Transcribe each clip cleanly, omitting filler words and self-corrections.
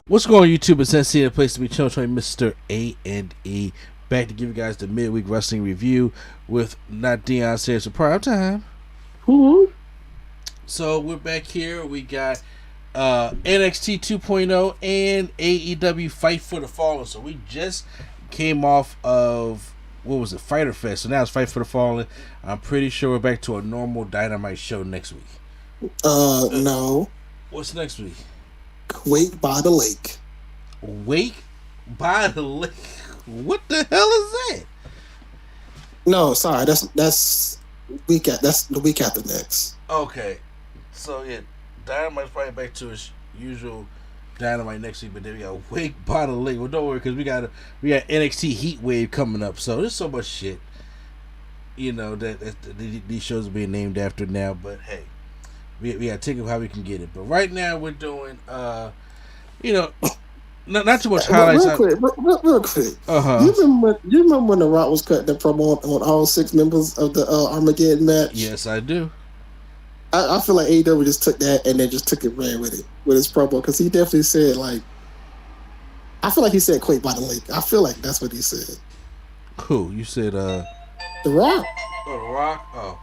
What's going on, YouTube? It's Sensei, the place to be chilling, Mr. A&E. Back to give you guys the midweek wrestling review with not Dion Sayers for prime time. Mm-hmm. So we're back here. We got NXT 2.0 and AEW Fight for the Fallen. So we just came off of, what was it, Fyter Fest. So now it's Fight for the Fallen. I'm pretty sure we're back to a normal Dynamite show next week. No. What's next week? Wake by the Lake. Wake by the Lake? What the hell is that? No, sorry, that's that's the week after next. Okay, so yeah, Dynamite's probably back to its usual Dynamite next week, but then we got Wake by the Lake. Well, don't worry, because we got NXT Heat Wave coming up. So there's so much shit, you know, that these shows are being named after now. But hey, we got to think of how we can get it. But right now we're doing, you know, not too much highlights. Real quick. You remember when The Rock was cutting the promo on all 6 members of the Armageddon match? Yes, I do. I feel like AEW just took that and then just took it, ran with it with his promo, because he definitely said, like, I feel like he said Quake by the Lake. I feel like that's what he said. Who? You said The Rock. Oh, The Rock. Oh.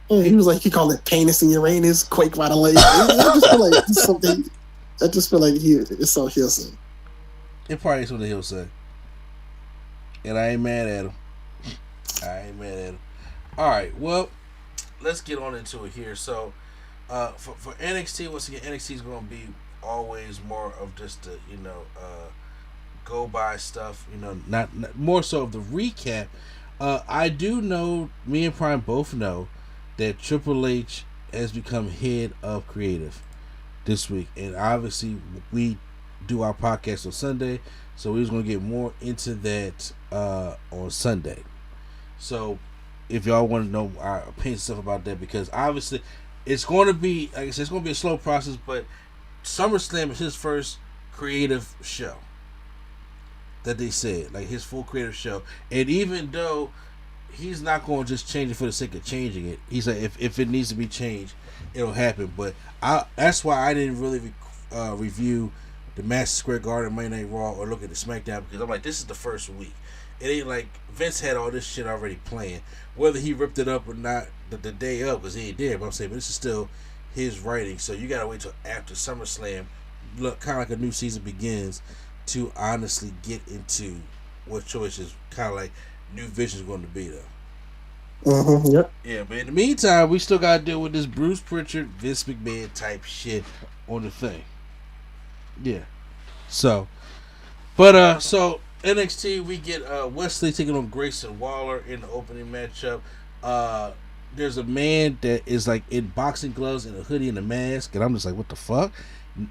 He was like, he called it Penis and Uranus, Quake by the Lake. I just feel like it's something. I just feel like it's so hearsay. It probably is something he'll say, and I ain't mad at him. All right, well, let's get on into it here. So, for NXT, once again, NXT is going to be always more of just the go by stuff. You know, not more so of the recap. I do know, me and Prime both know, that Triple H has become head of creative this week, and obviously we do our podcast on Sunday, so we're just going to get more into that on Sunday. So if y'all want to know our opinion stuff about that, because obviously it's going to be, like I said, it's going to be a slow process, but SummerSlam is his first creative show that they said, like his full creative show. And even though he's not going to just change it for the sake of changing it, he's like, if it needs to be changed, it'll happen. But that's why I didn't really review the Madison Square Garden Monday Night Raw or look at the Smackdown, because I'm like, this is the first week. It ain't like Vince had all this shit already planned. Whether he ripped it up or not the day of, because he ain't there, but I'm saying, but this is still his writing. So you gotta wait till after SummerSlam, look, kind of like a new season begins, to honestly get into what choices, kind of like new vision is going to be though. Yep. Yeah, but in the meantime, we still gotta deal with this Bruce Pritchard, Vince McMahon type shit on the thing. Yeah. So NXT, we get Wesley taking on Grayson Waller in the opening matchup. There's a man that is like in boxing gloves and a hoodie and a mask, and I'm just like, what the fuck?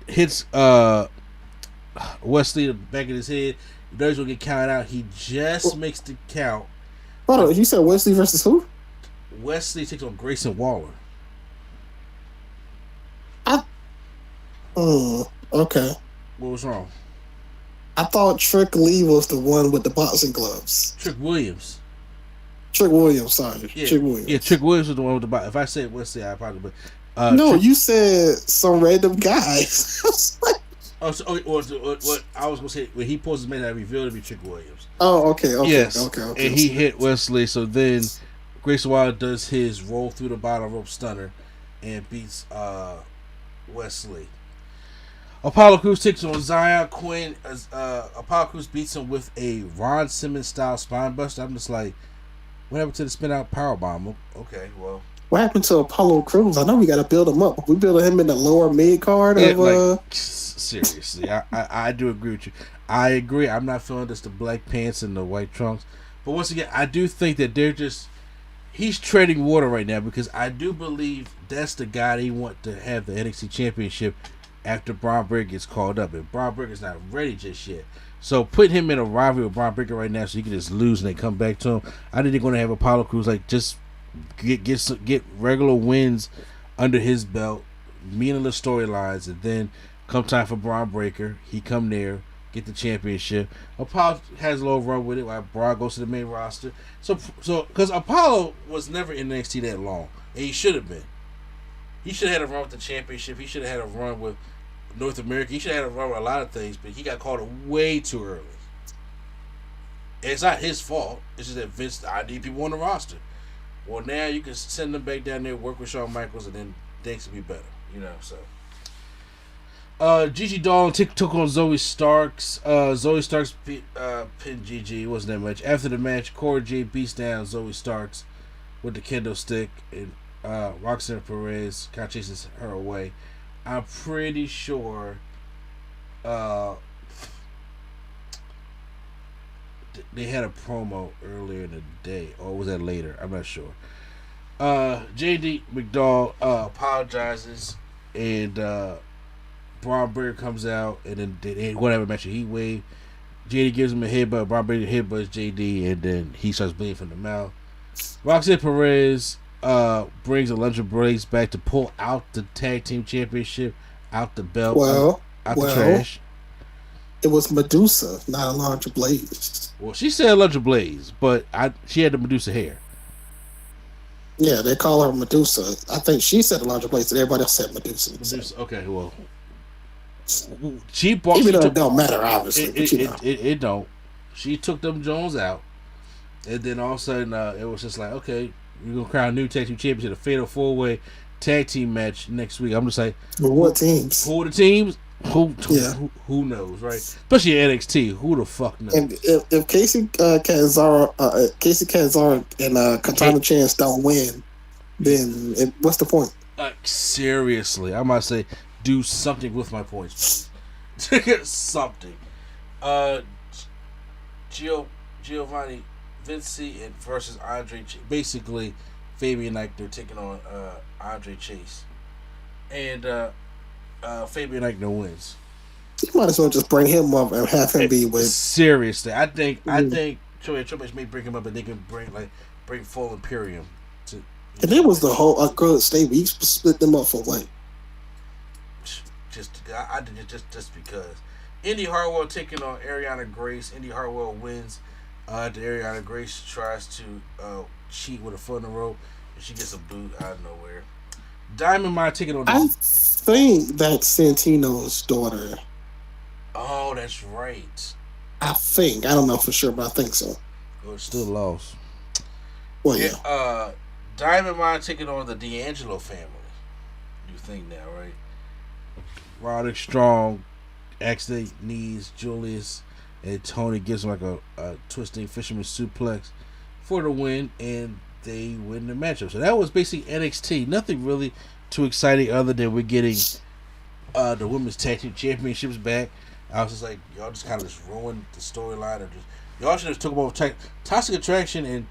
Hits Wesley the back of his head. He knows he'll get counted out. He just makes the count. Hold on, you said Wesley versus who? Wesley takes on Grayson Waller. Okay. What was wrong? I thought Trick Lee was the one with the boxing gloves. Trick Williams, sorry. Yeah. Trick Williams. Yeah, Trick Williams was the one with the boxing. If I said Wesley, I apologize. But no, you said some random guys. what I was gonna say, when he posted his man, I revealed to be Trick Williams. Oh, okay. Yes. Okay. And he hit Wesley, so then Grayson Waller does his roll through the bottom rope stunner and beats Wesley. Apollo Crews takes on Zion Quinn. Apollo Crews beats him with a Ron Simmons style spine buster. I'm just like, what happened to the spin out powerbomb? Okay, well, what happened to Apollo Crews? I know we got to build him up. We build him in the lower mid card of. Seriously, I do agree with you. I agree. I'm not feeling just the black pants and the white trunks, but once again, I do think that he's treading water right now, because I do believe that's the guy they want to have the NXT Championship after Braun Breaker gets called up, and Braun Breaker's not ready just yet. So put him in a rivalry with Braun Breaker right now, so he can just lose and they come back to him. I think they're going to have Apollo Crews like just get regular wins under his belt, meaningless storylines, and then come time for Braun Breaker, he come there, get the championship. Apollo has a little run with it while Braun goes to the main roster. So because Apollo was never in NXT that long, and he should have been. He should have had a run with the championship. He should have had a run with North America. He should have had a run with a lot of things, but he got called way too early. And it's not his fault. It's just that Vince, I need people on the roster. Well, now you can send them back down there, work with Shawn Michaels, and then things will be better. So. Gigi Dolan took on Zoe Starks. Zoe Starks pinned Gigi. It wasn't that much. After the match, Cora Jade beats down Zoe Starks with the kendo stick, and Roxanne Perez kind of chases her away. I'm pretty sure they had a promo earlier in the day, or was that later? I'm not sure. JD McDowell apologizes, and Braun Breaker comes out, and then they whatever match he wave. JD gives him a headbutt. Braun Breaker headbutts JD, and then he starts bleeding from the mouth. Roxanne Perez brings a lunch of blades back to pull out the tag team championship out the belt, out the trash. It was Medusa, not Alundra Blaze. Well, she said Alundra Blaze, but she had the Medusa hair. Yeah, they call her Medusa. I think she said Alundra Blaze, and everybody else said Medusa. Medusa. Okay, well, she bought. Even though it don't matter, obviously. It don't. She took them Jones out, and then all of a sudden, it was just like, okay, we're gonna crown a new tag team championship, a fatal 4-way tag team match next week. I'm just like, well, what teams? Who are the teams? Who knows, right? Especially NXT. Who the fuck knows? And if Casey Catanzaro and Katana Chance don't win, then what's the point? Seriously, I might say do something with my points. Something. Giovanni Vinci versus Andre. Basically, Fabian Eichner taking on Andre Chase, and Fabian Eichner wins. You might as well just bring him up and have him be with. Seriously, I think Triple H may bring him up, and they can bring full Imperium to. And it was the whole good stay. We split them up for what? I did it just because. Indy Hardwell taking on Ariana Grace. Indy Hardwell wins. Ariana Grace tries to cheat with a foot in the rope, and she gets a boot out of nowhere. Diamond Mine taking on. I think that's Santino's daughter. Oh, that's right. I think. I don't know for sure, but I think so. Oh, it's still lost. Well, yeah. Diamond Mine taking on the D'Angelo family. You think now, right? Roderick Strong acts their knees. Julius and Tony gives him like a twisting fisherman suplex for the win, and they win the matchup. So that was basically NXT. Nothing really too exciting other than we're getting the women's tag team championships back. I was just like, y'all just kind of just ruined the storyline, or just y'all should have took them over. Toxic Attraction and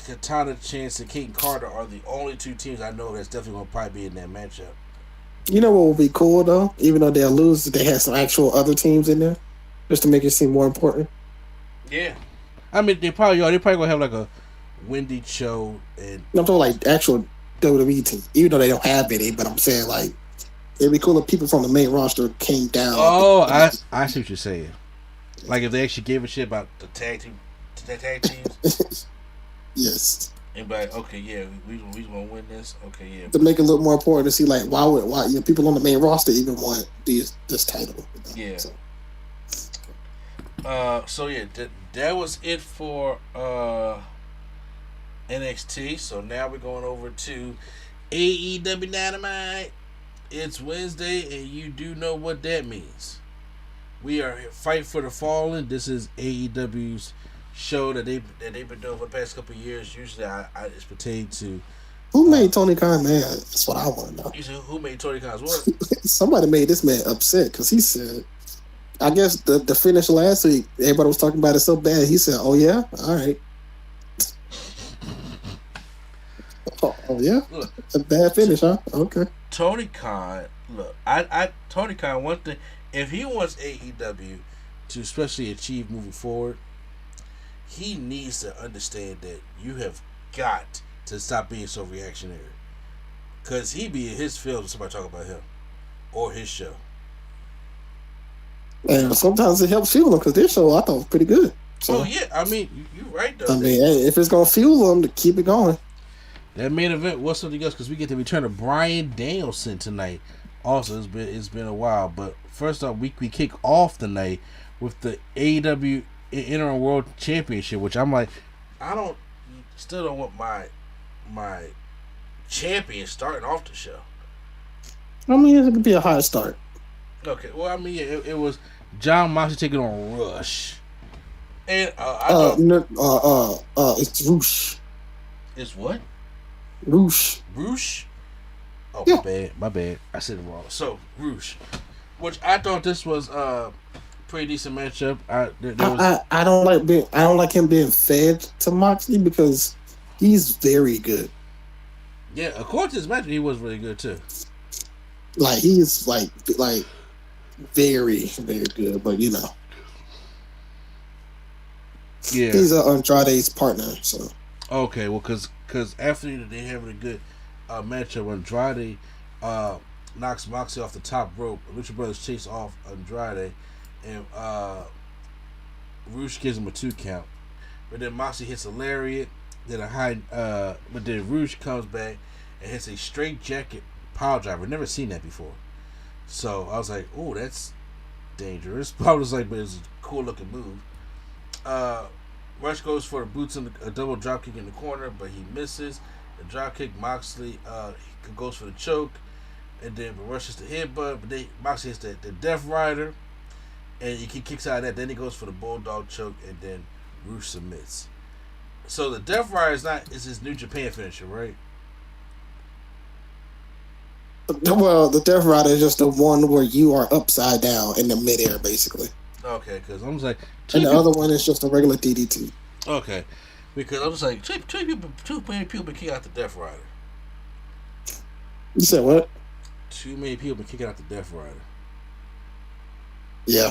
Katana Chance and Kate Carter are the only two teams I know that's definitely gonna probably be in that matchup. You know what would be cool though? Even though they'll lose, they have some actual other teams in there, just to make it seem more important. Yeah, I mean they probably gonna have like a Wendy show, and I'm talking like actual WWE team, even though they don't have any. But I'm saying like it'd be cool if people from the main roster came down. Oh, I see what you're saying. Like if they actually gave a shit about the tag teams. Yes. And be like, okay, yeah, we gonna win this. Okay, yeah. To make it look more important to see like why people on the main roster even want this title. Yeah. So yeah, that was it for NXT. So now we're going over to AEW Dynamite. It's Wednesday, and you do know what that means. We are Fight for the Fallen. This is AEW's show that they've been doing for the past couple of years. Usually, it's pertained to who made Tony Khan mad. That's what I want to know. You said who made Tony Khan's what? Somebody made this man upset because he said, I guess the finish last week, everybody was talking about it so bad. He said, "Oh yeah, all right." Oh yeah, look, a bad finish, huh? Okay. Tony Khan, look, Tony Khan. One thing, if he wants AEW to especially achieve moving forward, he needs to understand that you have got to stop being so reactionary. Cause he be in his field when somebody talk about him or his show. And sometimes it helps fuel them because their show I thought was pretty good. So, oh yeah, I mean you're right though. I mean, hey, if it's gonna fuel them to keep it going. That main event was something else because we get the return of Bryan Danielson tonight Also, it's been a while. But first off, we kick off the night with the AEW Interim World Championship, which I'm like, I don't still don't want my champion starting off the show. I mean, it could be a high start. Okay, well, I mean, it was John Moxley taking on Rush, and it's Roosh. It's what? Roosh. Roosh. Oh, yeah. my bad. I said it wrong. So Roosh, which I thought this was a pretty decent matchup. I don't like him being fed to Moxley because he's very good. Yeah, according to his match, he was really good too. Like he's like very, very good, but you know. Yeah. He's Andrade's partner, so. Okay, well, because after they having a good matchup, Andrade knocks Moxley off the top rope. Lucha Brothers chase off Andrade, and Roosh gives him a 2 count. But then Moxley hits a lariat, then but then Roosh comes back and hits a straight jacket pile driver. Never seen that before. So I was like, oh, that's dangerous. But I was like, but it's a cool looking move. Rush goes for the boots and a double drop kick in the corner, but he misses. The drop kick, Moxley goes for the choke, and then Rush hits the headbutt, but Moxley hits the Death Rider, and he kicks out of that. Then he goes for the Bulldog choke, and then Roosh submits. So the Death Rider is his New Japan finisher, right? Well, the Death Rider is just the one where you are upside down in the midair, basically. Okay, because I was like, and the other one is just a regular DDT. Okay, because I was like, too many people been kicking out the Death Rider. You said what? Too many people been kicking out the Death Rider. Yeah.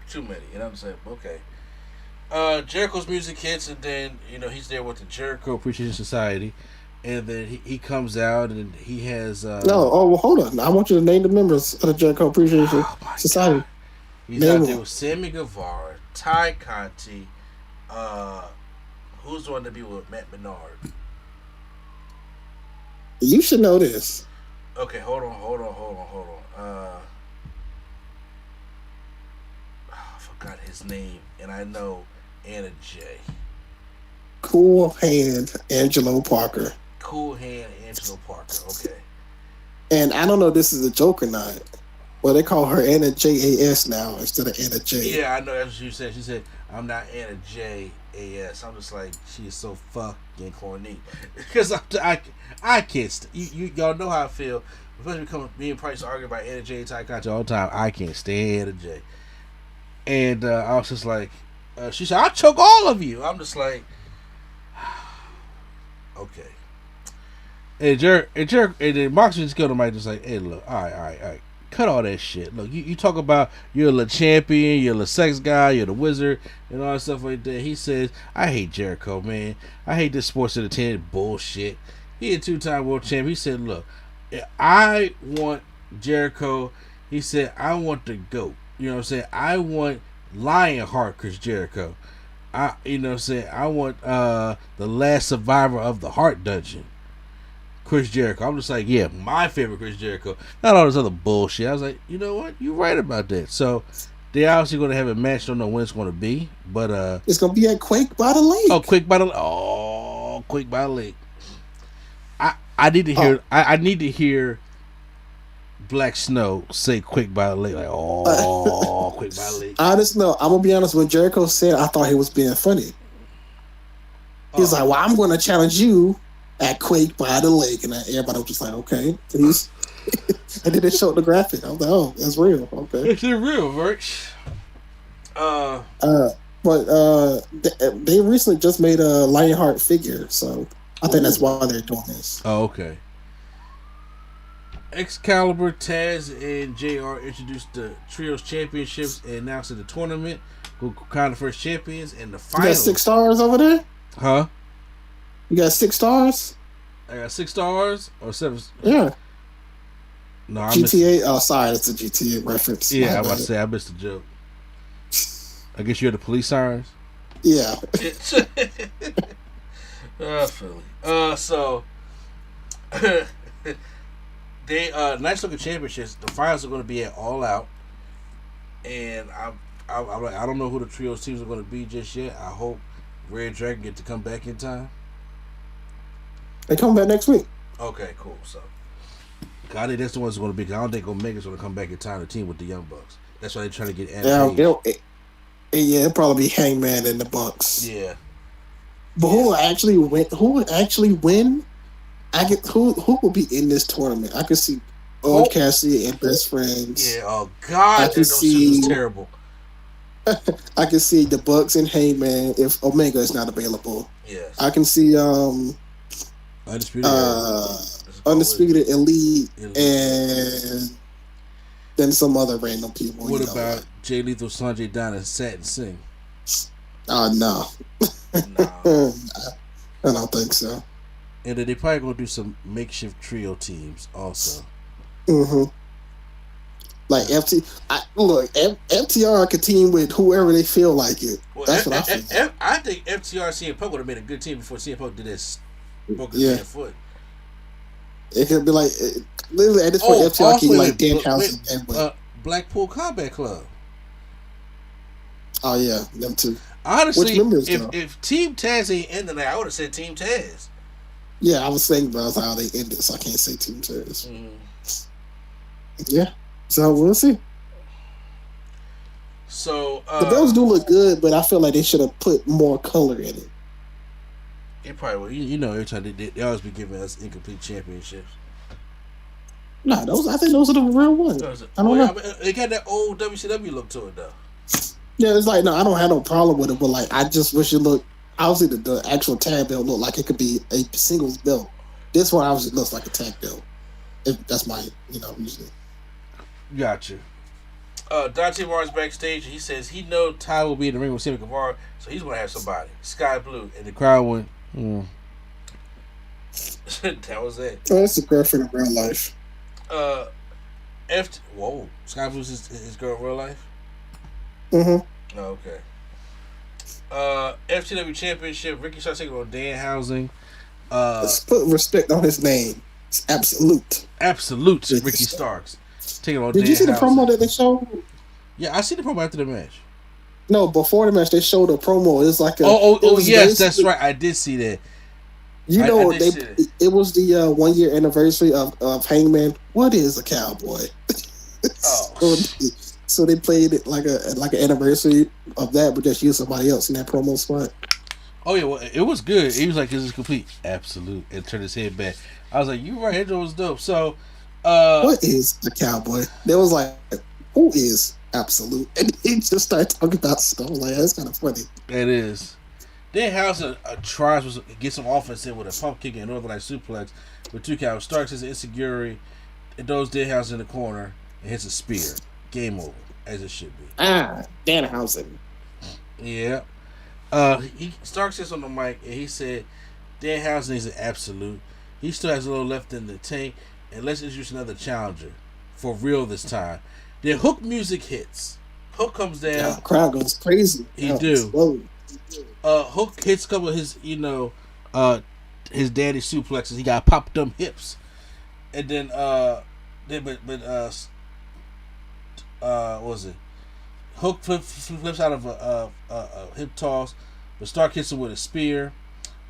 Too many, and I'm saying, okay. Jericho's music hits, and then he's there with the Jericho Appreciation Society, and then he comes out and he has. Well, hold on. I want you to name the members of the Jericho Appreciation Society. God. He's out there with Sammy Guevara, Ty Conti, who's the one to be with Matt Menard? You should know this. Okay, hold on. I forgot his name, and I know Anna J. Cool Hand Angelo Parker. Okay. And I don't know if this is a joke or not. Well, they call her Anna J.A.S. now instead of Anna J. Yeah, I know. That's what she said. She said, I'm not Anna J.A.S. I'm just like, she is so fucking corny. Because I can't. Y'all know how I feel. Especially me and Price argue about Anna J. and Ty Conti all the time. I can't stand Anna J. And I was just like, she said, I'll choke all of you. I'm just like, okay. And then Moxley just go to Mike just like, hey, look, all right. Cut all that shit. Look, you talk about you're a little champion, you're a little sex guy, you're the wizard, and all that stuff like that. He says, I hate Jericho, man. I hate this sports entertainment bullshit. He a 2-time world champion. He said, look, I want Jericho. He said, I want the GOAT. You know what I'm saying? I want Lionheart Chris Jericho. I want the last survivor of the Heart Dungeon, Chris Jericho. I'm just like, yeah, my favorite Chris Jericho. Not all this other bullshit. I was like, you know what? You're right about that. So they're obviously going to have a match. Don't know when it's going to be, but it's going to be at Quake by the Lake. Quake by the Lake. I need to hear. I need to hear Black Snow say "Quake by the Lake." Like, Quake by the Lake. I just know. I'm gonna be honest. When Jericho said, I thought he was being funny. He's like, "Well, I'm going to challenge you at Quake by the Lake," and everybody was just like, "Okay, please." And then they showed the graphic. I was like, "Oh, that's real." Okay, it's real, right? But they recently just made a Lionheart figure, so I think that's why they're doing this. Oh, okay. Excalibur, Taz, and JR introduced the Trios Championships and announced the tournament who crowned the first champions and the final. You got 6 stars over there? Huh? You got 6 stars? I got 6 stars or 7? Yeah. No, GTA. Oh, sorry, that's a GTA reference. Yeah, I was about to say I missed the joke. I guess you're the police sirens. Yeah. Philly. So They nice looking championships. The finals are going to be at All Out, and I'm like, I don't know who the trios teams are going to be just yet. I hope Red Dragon get to come back in time. They come back next week. Okay, cool. So, I think that's the ones going to be. I don't think Omega's going to come back in time to team with the Young Bucks. That's why they're trying to get Adam Page. It'll probably be Hangman and the Bucks. Yeah. But who will actually win? Who would actually win? Who will be in this tournament? I could see Old Cassidy and Best Friends. Yeah. Oh God, those was terrible. I can see the Bucks and Hangman if Omega is not available. Yes. I can see Undisputed Elite and then some other random people. What about Jay Lethal, Sanjay Dutt, and Satin Singh? Oh no. No. I don't think so. And then they probably gonna do some makeshift trio teams also. Mm-hmm. Like FTR can team with whoever they feel like it. Well, that's what I feel. I think FTR CM Punk would have been a good team before CM Punk did this. Broke his foot. It could be like literally at this point FTR can be like Danhausen and Blackpool Combat Club. Oh yeah, them too. Honestly, if Team Taz ain't ending that, I would have said Team Taz. Yeah, I was saying about how they ended, so I can't say Team Taz. Yeah, so we'll see. So the belts do look good, but I feel like they should have put more color in it. They probably will. You know, every time they always be giving us incomplete championships. Nah, I think those are the real ones. I don't know. They got that old WCW look to it though. Yeah, it's like no, I don't have no problem with it, but like I just wish it looked. Obviously, the actual tag belt looked like it could be a singles belt. This one obviously looks like a tag belt. That's my reasoning. Gotcha. Dante Martin's backstage. He says he knows Ty will be in the ring with Sammy Guevara, so he's gonna have somebody. Sky Blue, and the crowd went. That was it. Oh, that's a girlfriend in real life. Whoa, Sky Blue's his girl in real life. Mm-hmm. Oh, okay. FTW Championship. Ricky starts taking on Danhausen. Let's put respect on his name. It's Absolute. Ricky Starks. Taking on Did you see the promo that they showed? Yeah, I see the promo after the match. No, before the match they showed a promo. It's like yes, that's right. I did see that. It was the 1 year anniversary of Hangman. What is a cowboy? So they played it like an anniversary of that, but just used somebody else in that promo spot. Oh yeah, well it was good. He was like, "This is complete, absolute," and turned his head back. I was like, "You right, Hedro was dope." So, what is a cowboy? They was like, "Who is Absolute?" And he just started talking about stuff. Like that's kind of funny. It is. Danhausen tries to get some offense in with a pump kick and Northern Light suplex with 2 counts. Starks his insecurity. It throws Danhausen in the corner and hits a spear. Game over, as it should be. Danhausen. Yeah. Starks sits on the mic and he said Danhausen is an absolute. He still has a little left in the tank, and let's introduce another challenger. For real this time. Then Hook music hits. Hook comes down. Yeah, the crowd goes crazy. He do. Hook hits a couple of his, his daddy suplexes. He got popped them hips. And then what was it? Hook flips out of a hip toss, but Stark hits him with a spear,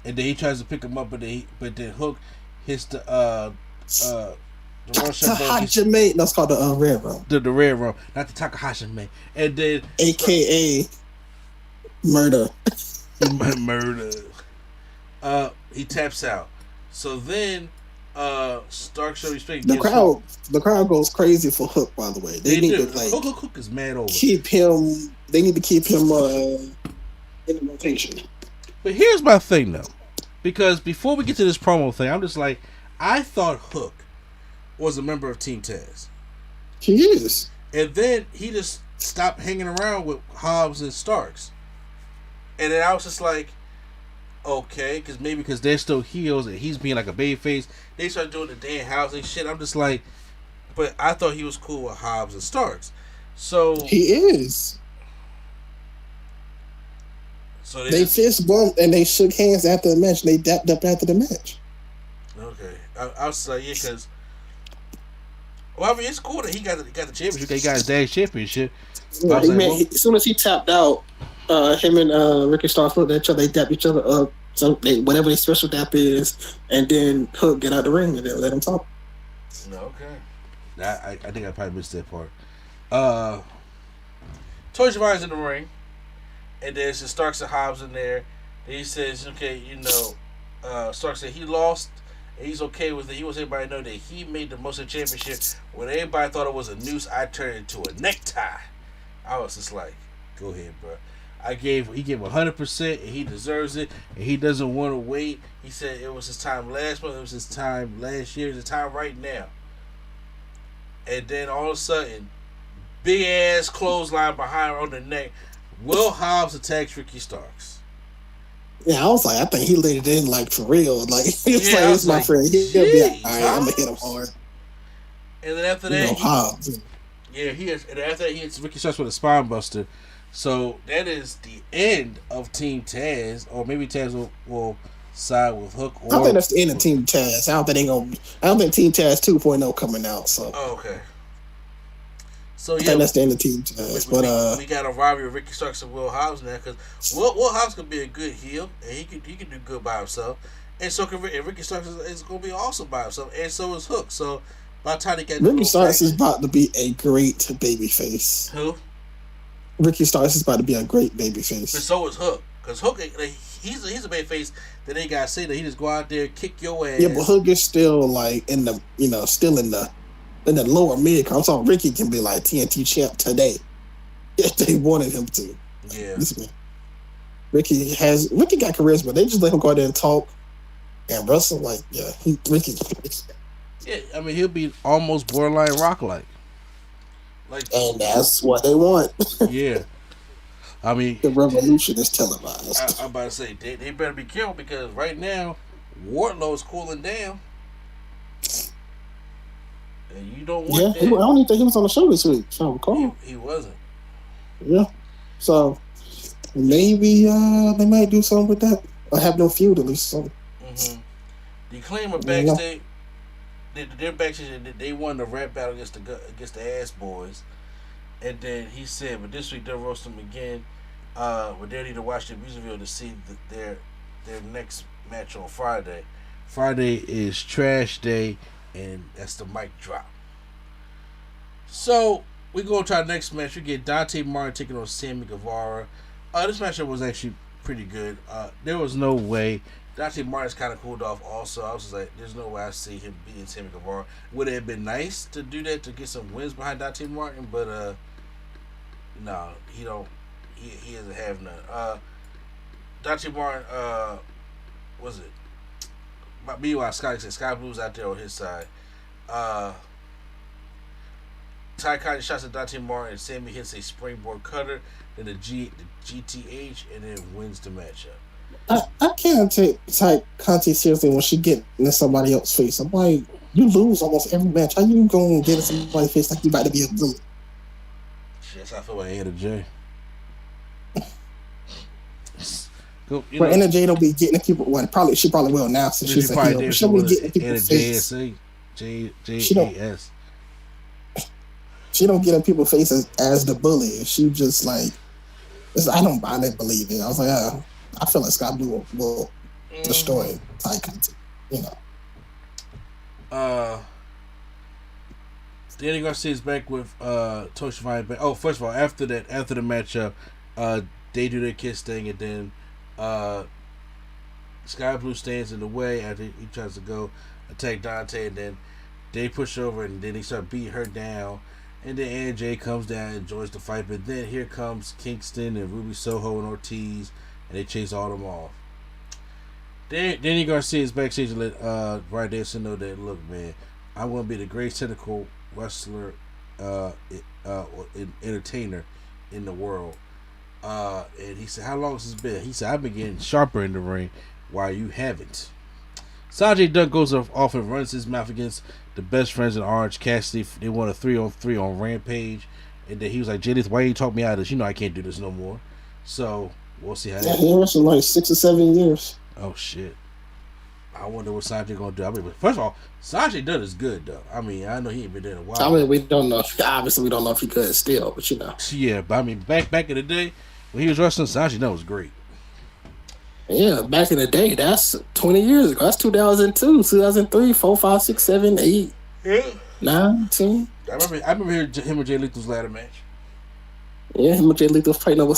and then he tries to pick him up, but then Hook hits the Takahashi mate. That's called the Red Room. The Red Room, not the Takahashi mate. And then AKA murder. Murder. He taps out. So then Stark show respect. The crowd goes crazy for Hook. By the way, they need to Hook is mad over. Keep him. They need to keep him in the rotation. But here's my thing though, because before we get to this promo thing, I'm just like, I thought Hook was a member of Team Taz. He is, and then he just stopped hanging around with Hobbs and Starks, and then I was just like, okay, because they're still heels and he's being like a babyface. They start doing the Danhausen shit. I'm just like, but I thought he was cool with Hobbs and Starks. So he is. So they fist bumped and they shook hands after the match. They dapped up after the match. Okay, I was like, yeah, because Well, I mean, it's cool that he got the championship. He got his dad's championship. Yeah, as soon as he tapped out, him and Ricky Starks looked at each other. They dapped each other up. So whatever their special dap is, and then Hook get out the ring and then let him talk. Okay. I think I probably missed that part. Toy Giovani's in the ring, and there's the Starks and Hobbs in there. And he says, okay, Starks said he lost, and he's okay with it. He wants everybody to know that he made the most of the championship. When everybody thought it was a noose, I turned it into a necktie. I was just like, go ahead, bro. He gave 100%, and he deserves it, and he doesn't want to wait. He said it was his time last month, it was his time last year, it's his time right now. And then all of a sudden, big ass clothesline behind her on the neck. Will Hobbs attacks Ricky Starks. Yeah, I was like, I think he laid it in like for real. Like it's my friend. He'll be like, all right, I'm gonna hit him hard. And then after that, Hobbs. Yeah, and after that he hits Ricky Starks with a spine buster. So that is the end of Team Taz, or maybe Taz will side with Hook. I think that's the end of Team Taz. I don't think Team Taz 2.0 coming out. So. Oh, okay. So I think that's the end of Team Taz. We got a rivalry with Ricky Starks and Will Hobbs now, because Will Hobbs can be a good heel, and he can do good by himself, and so can Ricky Starks is going to be awesome by himself, and so is Hook. So by the time they get Ricky Starks is about to be a great babyface. Who? Ricky Starks is about to be a great babyface. But so is Hook, because Hook he's a babyface that ain't got to say that. He just go out there, kick your ass. Yeah, but Hook is still like in the still in the lower mid. I'm talking Ricky can be like TNT champ today if they wanted him to. Yeah. Ricky got charisma. They just let him go out there and talk and wrestle. Like, yeah, Ricky. Yeah, I mean, he'll be almost borderline Rock-like. And that's what they want. Yeah. I mean, the revolution is televised. I'm about to say, they better be careful, because right now, Wardlow's cooling down. And you don't want that. I don't even think he was on the show this week. So he wasn't. Yeah. So maybe they might do something with that. Or have no feud at least. So. Mm-hmm. The Claimer backstage, they're backstage, they won the rap battle against the Ass Boys. And then he said, but this week they'll roast them again. But they need to watch the music video to see their next match on Friday. Friday is trash day, and that's the mic drop. So we go to our next match. We get Dante Martin taking on Sammy Guevara. This matchup was actually pretty good. There was no way. Dante Martin's kind of cooled off also. I was just like, there's no way I see him beating Sammy Guevara. Would it have been nice to do that, to get some wins behind Dante Martin? But no, he doesn't have none. Dante Martin, was it? Meanwhile, Sky Blue's out there on his side. Ty Conti shots at Dante Martin, and Sammy hits a springboard cutter, then the GTH, and then wins the matchup. I can't take Ty Conti seriously when she get in somebody else's face. I'm like, you lose almost every match. How you gonna get in somebody's face like you about to be a bully? Shit, that's how I feel about Anna J. But Anna J don't be getting people. Well, she probably will now since she's a heel. She don't be getting people's face. JAS. She don't get in people's faces as the bully. She just like, I didn't believe it. I was like, I feel like Scott Blue will destroy Ty Conti. Danny Garcia is back with Tosh Vine. Oh, first of all, after the matchup, they do their kiss thing, and then Sky Blue stands in the way after he tries to go attack Dante, and then they push over, and then they start beating her down. And then AJ comes down and joins the fight, but then here comes Kingston and Ruby Soho and Ortiz, and they chase all them off. Danny Garcia is backstage to let Brian Danielson know that, look, man, I'm going to be the greatest technical wrestler, entertainer in the world. And he said, how long has this been? He said, I've been getting sharper in the ring while you haven't. Sanjay Dutt goes off and runs his mouth against the best friends in Orange Cassidy. They won a 3-on-3 on Rampage. And then he was like, Jadith, why you talk me out of this? You know I can't do this no more. So, we'll see how he wrestled like 6 or 7 years. Oh, shit. I wonder what Sanjay gonna do. I mean, first of all, Sanjay Dutt is good though. I mean, I know he ain't been there in a while. I mean, we don't know. Obviously, we don't know if he could still, but you know. Yeah, but I mean, back in the day when he was wrestling, Sanjay Dutt was great. Yeah, back in the day, that's 20 years ago. That's 2002, 2003, 4, 5, 6, 7, 8, 9, 10. I remember hearing him and Jay Lethal's ladder match. Yeah, him and Jay Lethal fighting over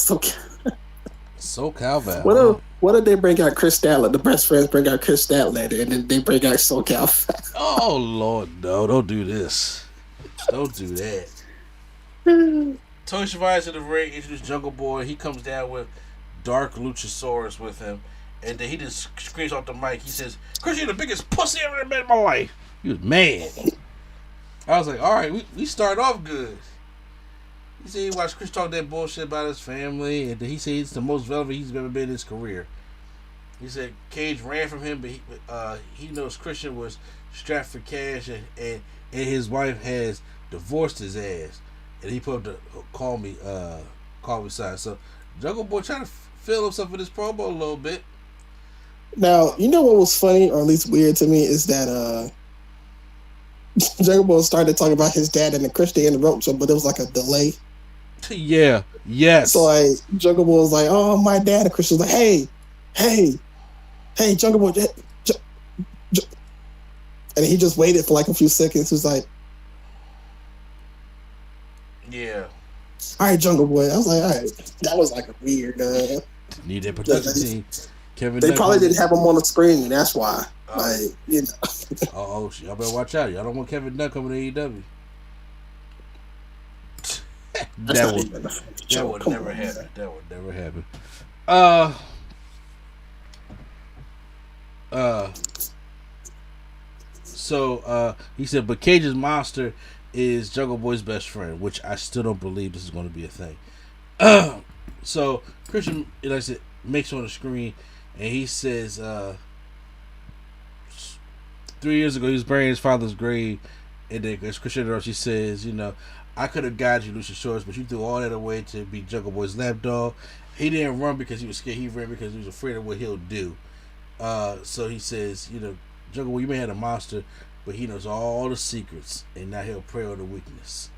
SoCal Val. What if they bring out Chris Statler? The best friends bring out Chris Statler, and then they bring out SoCal Val. Oh Lord, no! Don't do this. Don't do that. Tony Schiavone's in the ring, introduced Jungle Boy. He comes down with Dark Luchasaurus with him, and then he just screams off the mic. He says, "Chris, you're the biggest pussy I ever met in my life." He was mad. I was like, all right, we started off good. He said he watched Chris talk that bullshit about his family, and then he said it's the most relevant he's ever been in his career. He said Cage ran from him, but he knows Christian was strapped for cash, and his wife has divorced his ass, and he put up the call me sign. So Jungle Boy trying to fill himself with this promo a little bit. Now, you know what was funny, or at least weird to me, is that Jungle Boy started talking about his dad and the Christian in the rope, but there was like a delay. Yeah, yes. So like Jungle Boy was like, "Oh, my dad," and Christian was like, "Hey, Jungle Boy," and he just waited for like a few seconds. He was like, "Yeah, all right, Jungle Boy." I was like, "All right." That was like a weird. Need that production team. Kevin. They probably didn't have him on the screen. That's why. Like, you know. Oh, y'all better watch out. Y'all don't want Kevin Dunn coming to AEW. That would never happen. That would never happen. So he said, but Cage's monster is Jungle Boy's best friend, which I still don't believe this is going to be a thing. So Christian, like I said, makes on the screen, and he says, 3 years ago he was burying his father's grave, and then as Christian, she says, you know, I could have guided you, Luchasaurus, but you threw all that away to be Jungle Boy's lapdog. He didn't run because he was scared. He ran because he was afraid of what he'll do. So he says, you know, Jungle Boy, you may have a monster, but he knows all the secrets, and now he'll prey on the weakness.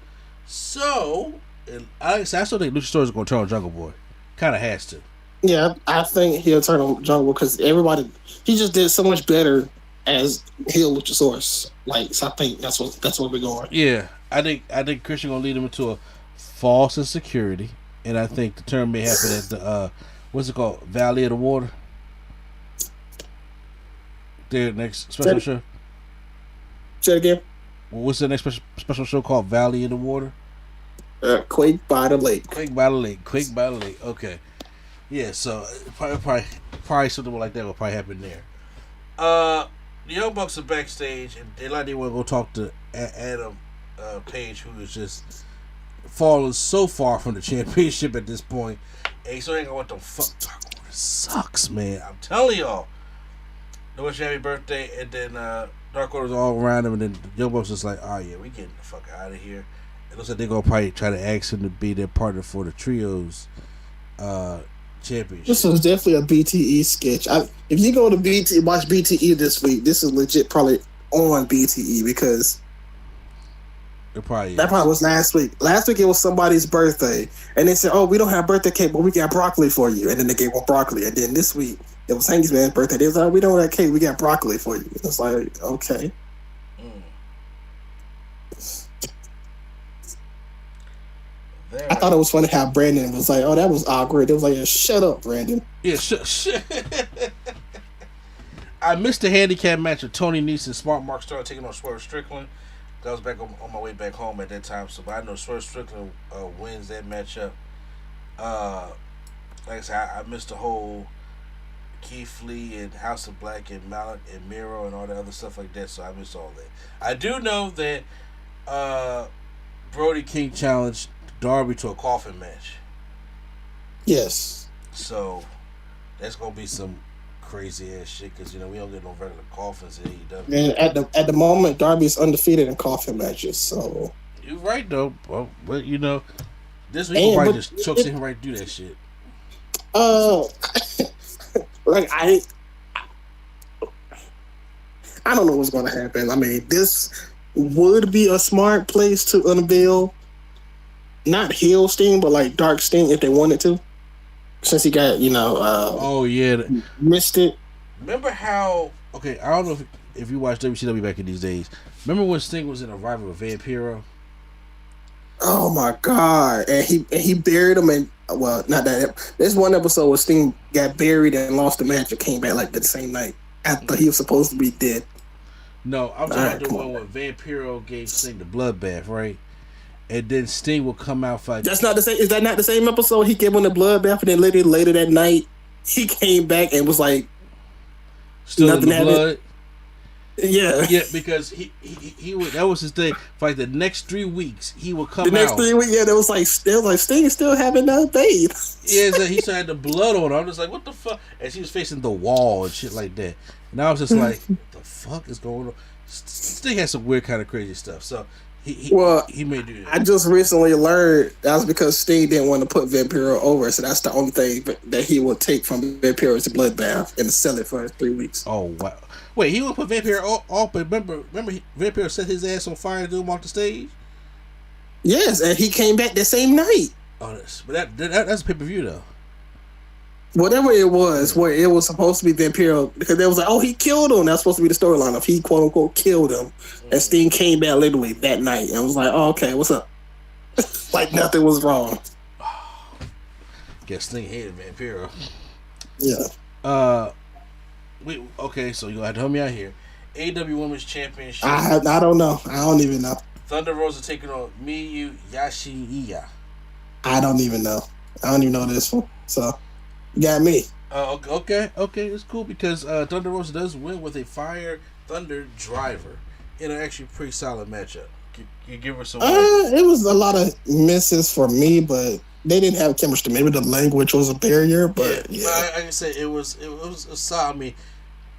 So, I still think Luchasaurus is going to turn on Jungle Boy. Kind of has to. Yeah, I think he'll turn on Jungle because he just did so much better as heel Luchasaurus. Like, so I think that's where we're going. Yeah, I think Christian gonna lead him into a false insecurity, and I think the term may happen at the what's it called, Valley of the Water. Their next special show. Say it again. What's the next special show called? Valley of the Water. Quake by the Lake. Quake by the Lake. Okay. Yeah, so probably something like that will probably happen there. The Young Bucks are backstage, and they want to go talk to Adam Page, who is just fallen so far from the championship at this point. And he still ain't got what the fuck. Dark Order sucks, man. I'm telling y'all. They wish you happy birthday, and then Dark Order's all around him, and then the Young Bucks is like, oh yeah, we getting the fuck out of here. It looks like they're gonna probably try to ask him to be their partner for the trios championship. This was definitely a BTE sketch. If you go to watch BTE this week, this is legit probably on BTE because it probably that probably was last week. Last week it was somebody's birthday, and they said, "Oh, we don't have birthday cake, but we got broccoli for you." And then they gave one broccoli. And then this week it was Hanky's man's birthday. They was like, "We don't have cake, we got broccoli for you." It's like, okay. I thought it was funny how Brandon was like, "Oh, that was awkward." It was like, "Shut up, Brandon." Yeah, shut. I missed the handicap match of Tony Nese and Smart Mark started taking on Swerve Strickland. I was back on my way back home at that time, so but I know Swerve Strickland wins that matchup. Like I said, I missed the whole Keith Lee and House of Black and Mallet and Miro and all the other stuff like that, so I missed all that. I do know that Brody King challenged Darby to a coffin match. Yes. So that's gonna be some crazy ass shit because you know we don't get no regular coffins in AEW. And at the moment, Darby's undefeated in coffin matches. So you're right though. Well, but you know this week we'll probably just choke him right through that shit. Like I don't know what's going to happen. I mean, this would be a smart place to unveil not heel Sting, but like Dark Sting if they wanted to. Since he got, oh yeah, missed it. Remember how? Okay, I don't know if you watch WCW back in these days. Remember when Sting was in a rival with Vampiro? Oh my god! And he buried him, and well, not that. There's one episode where Sting got buried and lost the match and came back like the same night after he was supposed to be dead. No, I'm talking about the one when Vampiro gave Sting the bloodbath, right? And then Sting will come out for. That's not the same. Is that not the same episode? He gave him the bloodbath, and then later that night, he came back and was like, still nothing in the blood. Yeah, because he would. That was his thing. For like the next 3 weeks, he would come out. The next 3 weeks, yeah, there was like Sting is still having that faith. Yeah, so he still had the blood on him. I'm just like, what the fuck? And she was facing the wall and shit like that. And I was just like, what the fuck is going on? Sting had some weird kind of crazy stuff. So he may do that. I just recently learned that was because Sting didn't want to put Vampiro over, so that's the only thing that he would take from Vampiro's bloodbath and sell it for 3 weeks. Oh wow. Wait, he would put Vampiro off, but remember Vampiro set his ass on fire and threw him off the stage? Yes, and he came back the same night. Oh, but that's a pay-per-view, though. Whatever it was, where it was supposed to be Vampiro, because they was like, oh, he killed him. That's supposed to be the storyline of he, quote-unquote, killed him. And Sting came back literally that night and was like, oh, okay, what's up? Like nothing was wrong. Guess Sting hated Vampiro. Yeah. Okay, so you got to help me out here. AEW Women's Championship. I don't know. I don't even know. Thunder Rosa taking on Miyu Yashiya. I don't even know. I don't even know this one. So, you got me. Okay, it's cool because Thunder Rosa does win with a Fire Thunder driver in an actually pretty solid matchup. You give her some. It was a lot of misses for me, but they didn't have chemistry. Maybe the language was a barrier, but yeah. Like I said, it was solid. I mean,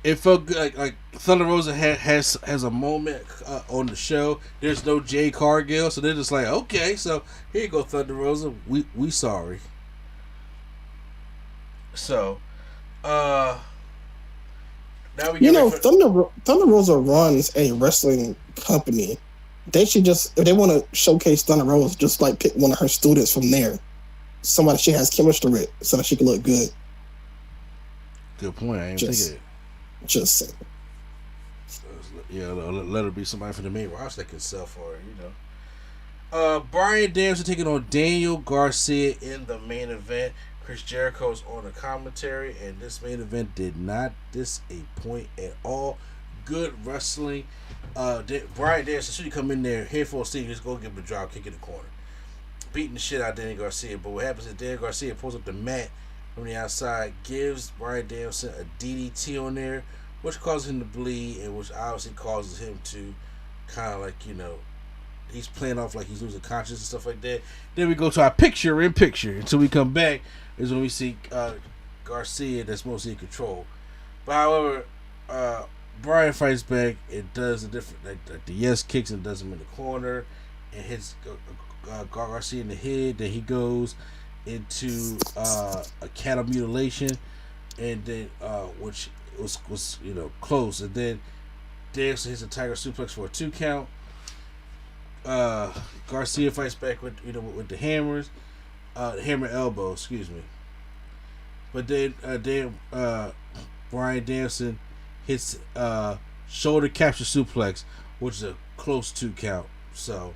it felt good. Like Thunder Rosa has a moment on the show. There's no Jay Cargill, so they're just like, okay, so here you go, Thunder Rosa. We sorry. So, now we Thunder Rosa runs a wrestling company. They should just, if they want to showcase Thunder Rosa, just like pick one of her students from there. Somebody she has chemistry with, so that she can look good. Good point. I ain't thinking it. Just saying. Yeah, let her be somebody from the main roster that can sell for her, Bryan Danielson taking on Daniel Garcia in the main event. Chris Jericho's on the commentary, and this main event did not disappoint at all. Good wrestling. Bryan Danielson should come in there, head full of steam, just go give him a drop kick in the corner. Beating the shit out of Daniel Garcia, but what happens is Daniel Garcia pulls up the mat from the outside, gives Bryan Danielson a DDT on there, which causes him to bleed, and which obviously causes him to kind of like, he's playing off like he's losing consciousness and stuff like that. Then we go to our picture-in-picture until we come back is when we see Garcia that's mostly in control. But however, Bryan fights back. It does a different, like the yes kicks and does him in the corner and hits Garcia in the head. Then he goes into a cattle mutilation, and then which was close. And then Danielson hits a tiger suplex for a 2 count. Garcia fights back with the hammers, hammer elbow, excuse me. But then Bryan Danielson hits shoulder capture suplex, which is a close 2 count. So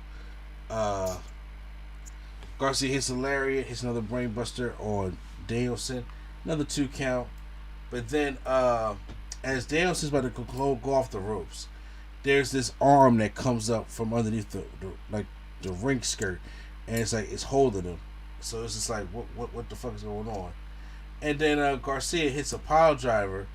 Garcia hits a lariat, hits another brainbuster on Danielson, another 2 count. But then as Danielson's about to go off the ropes, there's this arm that comes up from underneath the ring skirt, and it's holding him. So it's just like, what the fuck is going on? And then Garcia hits a pile driver,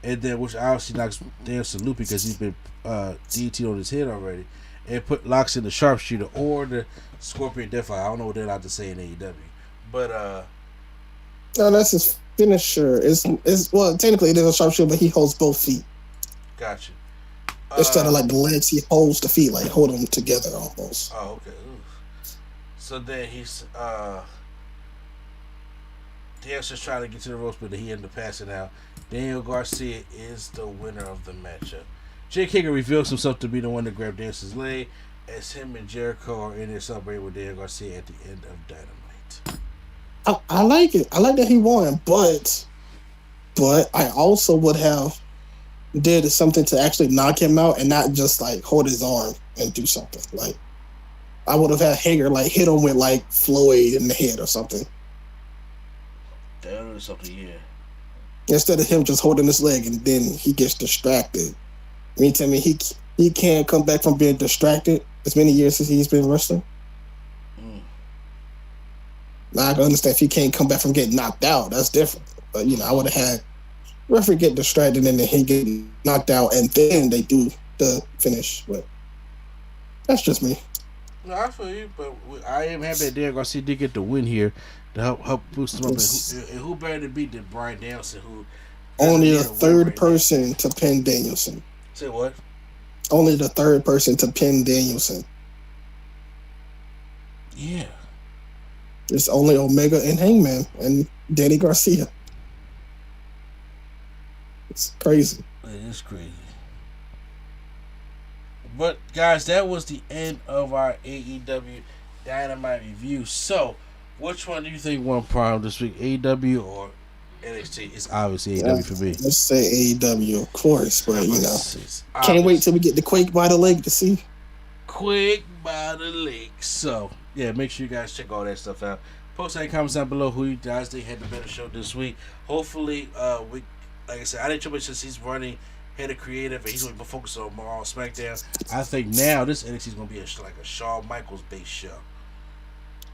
and then which obviously knocks Danielson loopy because he's been DT'd on his head already, and locks in the sharpshooter or the Scorpion Deathfire. I don't know what they're allowed to say in AEW, but no, that's his finisher. It's well, technically it is a sharpshooter, but he holds both feet. Gotcha. Instead of like the legs, he holds the feet, like hold them together almost. Oh, okay. Oof. So then he's Danielson's trying to get to the ropes, but he ended up passing out. Daniel Garcia is the winner of the matchup. Jake Hager reveals himself to be the one to grab Danielson's leg as him and Jericho are in there celebrating with Daniel Garcia at the end of Dynamite. I like it. I like that he won, but I also would have did something to actually knock him out and not just like hold his arm and do something. Like I would have had Hager like hit him with like Floyd in the head or something. That was something, yeah. Instead of him just holding his leg and then he gets distracted. I mean, tell me he can't come back from being distracted as many years as he's been wrestling. Now I can understand if he can't come back from getting knocked out. That's different. But I would have had referee get distracted and then he get knocked out and then they do the finish. But that's just me. No, I feel you, but I am happy that Daniel Garcia did get the win here to help boost him up. And who better to beat than Bryan Danielson, who only the third person to pin Danielson. Say what? Only the third person to pin Danielson. Yeah. It's only Omega and Hangman and Danny Garcia. It's crazy. It is crazy. But guys, that was the end of our AEW Dynamite review. So, which one do you think won Prime this week, AEW or NXT? It's obviously AEW for me. Let's say AEW, of course, but can't wait till we get the Quake by the Lake to see. Quake by the Lake. So, yeah, make sure you guys check all that stuff out. Post any comments down below who you guys think had the better show this week. Hopefully, like I said, I didn't too much since he's running head of creative and he's going to be focused on more on SmackDown. I think now this NXT is going to be like a Shawn Michaels based show.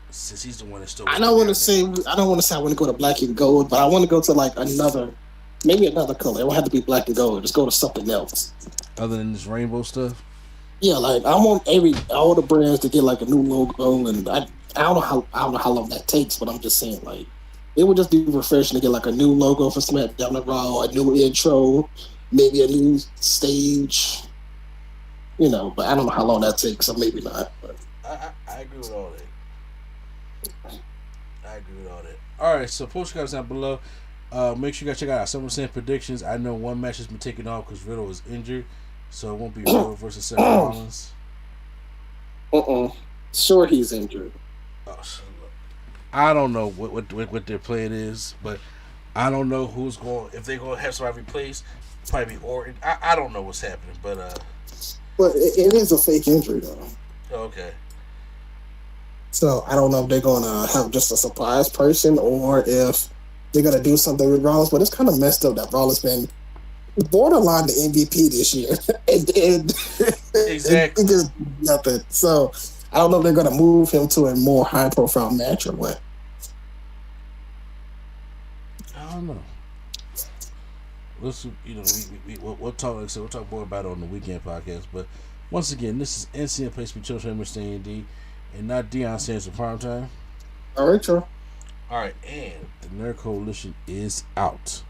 Since he's the one that's still. I don't want to say I want to go to black and gold, but I want to go to like maybe another color. It won't have to be black and gold. Just go to something else. Other than this rainbow stuff. Yeah, like I want all the brands to get like a new logo, and I don't know how long that takes, but I'm just saying like it would just be refreshing to get like a new logo for SmackDown and Raw, a new intro, maybe a new stage. But I don't know how long that takes, so maybe not. But I agree with all that. Alright, so post comments down below. Make sure you guys check out our SummerSlam predictions. I know one match has been taken off because Riddle is injured, so it won't be Riddle versus Seth Rollins. Sure, he's injured. I don't know what their plan is, but I don't know if they're going to have somebody replaced. Probably be Orton. I don't know what's happening, but it is a fake injury though. Okay. So I don't know if they're going to have just a surprise person or if they're going to do something with Rollins. But it's kind of messed up that Rollins been borderline the MVP this year, and exactly just nothing. So I don't know if they're going to move him to a more high profile match or what. I don't know. Listen, we'll talk. Like I said, we'll talk more about it on the weekend podcast. But once again, this is NCM Place for Children, Mr. A&D, and not Deion Sanders for Prime Time. All right, Joe. All right, and the Nerd Coalition is out.